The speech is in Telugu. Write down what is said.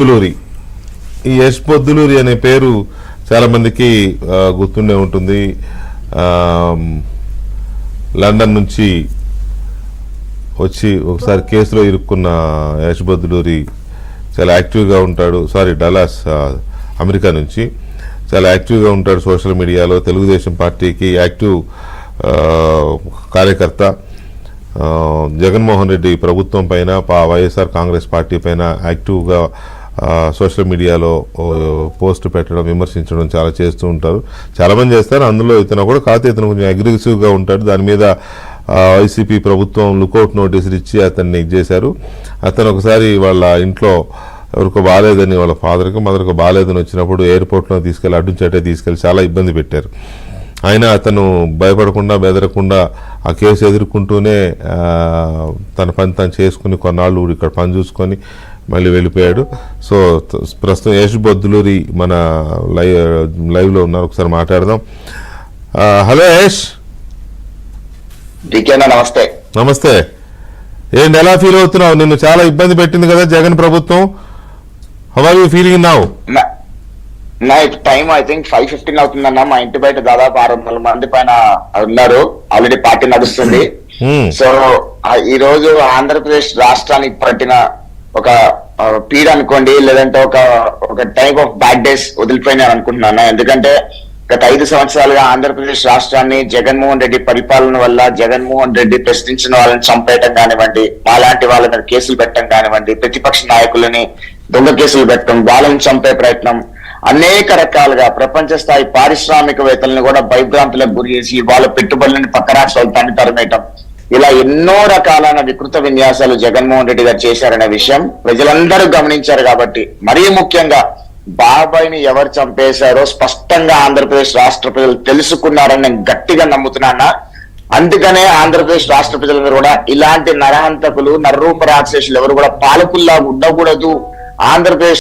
పొద్దులూరి. ఈ యష్ పొద్దులూరి అనే పేరు చాలా మందికి గుర్తుండే ఉంటుంది. లండన్ నుంచి వచ్చి ఒకసారి కేసులో ఇరుక్కున్న యష్ పొద్దులూరి చాలా యాక్టివ్గా ఉంటాడు. డలాస్ అమెరికా నుంచి చాలా యాక్టివ్గా ఉంటాడు సోషల్ మీడియాలో. తెలుగుదేశం పార్టీకి యాక్టివ్ కార్యకర్త. జగన్మోహన్ రెడ్డి ప్రభుత్వం పైన వైఎస్ఆర్ కాంగ్రెస్ పార్టీ పైన యాక్టివ్గా సోషల్ మీడియాలో పోస్ట్ పెట్టడం, విమర్శించడం చాలా చేస్తూ ఉంటారు. చాలామంది చేస్తారు, అందులో ఇతను కూడా. కాకపోతే ఇతను కొంచెం అగ్రెసివ్గా ఉంటాడు. దాని మీద వైసీపీ ప్రభుత్వం లుకౌట్ నోటీసులు ఇచ్చి అతన్ని చేశారు. అతను ఒకసారి వాళ్ళ ఇంట్లో ఎవరికో బాగాలేదని, వాళ్ళ ఫాదర్కి మదర్కి బాగాలేదని వచ్చినప్పుడు ఎయిర్పోర్ట్లో తీసుకెళ్ళి అడ్డుంచేటే తీసుకెళ్ళి చాలా ఇబ్బంది పెట్టారు. అయినా అతను భయపడకుండా బెదరకుండా ఆ కేసు ఎదుర్కొంటూనే తన పని తను చేసుకుని కొన్నాళ్ళు ఇక్కడ పని చూసుకొని మళ్ళీ వెళ్ళిపోయాడు. సో ప్రస్తుతం యష్ పొద్దులూరి మన లైవ్లో ఉన్నారు, ఒకసారి మాట్లాడదాం. హలో యష్. నమస్తే. నమస్తే. ఏంటి, ఎలా ఫీల్ అవుతున్నావు? నిన్ను చాలా ఇబ్బంది పెట్టింది కదా జగన్ ప్రభుత్వం. How are you feeling now? నా టైం ఐ థింక్ 5:15 అవుతుందన్న. మా ఇంటి బయట దాదాపు 600 మంది పైన ఉన్నారు. ఆల్రెడీ పార్టీ నడుస్తుంది. సో ఈ రోజు ఆంధ్రప్రదేశ్ రాష్ట్రానికి పట్టిన ఒక పీడ అనుకోండి, లేదంటే ఒక టైప్ ఆఫ్ బ్యాడ్ డేస్ వదిలిపోయినాను అనుకుంటున్నాను. ఎందుకంటే గత 5 సంవత్సరాలుగా ఆంధ్రప్రదేశ్ రాష్ట్రాన్ని జగన్మోహన్ రెడ్డి పరిపాలన వల్ల జగన్మోహన్ రెడ్డి ప్రశ్నించిన వాళ్ళని చంపేయటం కానివ్వండి, మాలాంటి వాళ్ళ మీద కేసులు పెట్టడం కానివ్వండి, ప్రతిపక్ష నాయకులని దొంగ కేసులు పెట్టడం, వాళ్ళని చంపే ప్రయత్నం, అనేక రకాలుగా ప్రపంచ స్థాయి పారిశ్రామికవేత్తలను కూడా భయభ్రాంతులకు గురి చేసి వాళ్ళ పెట్టుబడులను పక్క రాష్ట్రాలు తరిమేయటం, ఇలా ఎన్నో రకాలైన వికృత విన్యాసాలు జగన్మోహన్ రెడ్డి గారు చేశారనే విషయం ప్రజలందరూ గమనించారు. కాబట్టి మరీ ముఖ్యంగా బాబాయిని ఎవరు చంపేశారో స్పష్టంగా ఆంధ్రప్రదేశ్ రాష్ట్ర ప్రజలు తెలుసుకున్నారని నేను గట్టిగా నమ్ముతున్నా. అందుకనే ఆంధ్రప్రదేశ్ రాష్ట్ర ప్రజలందరూ కూడా ఇలాంటి నరహంతకులు, నరరూప రాక్షసులు ఎవరు కూడా పాలకుల్లా ఉండకూడదు. ఆంధ్రప్రదేశ్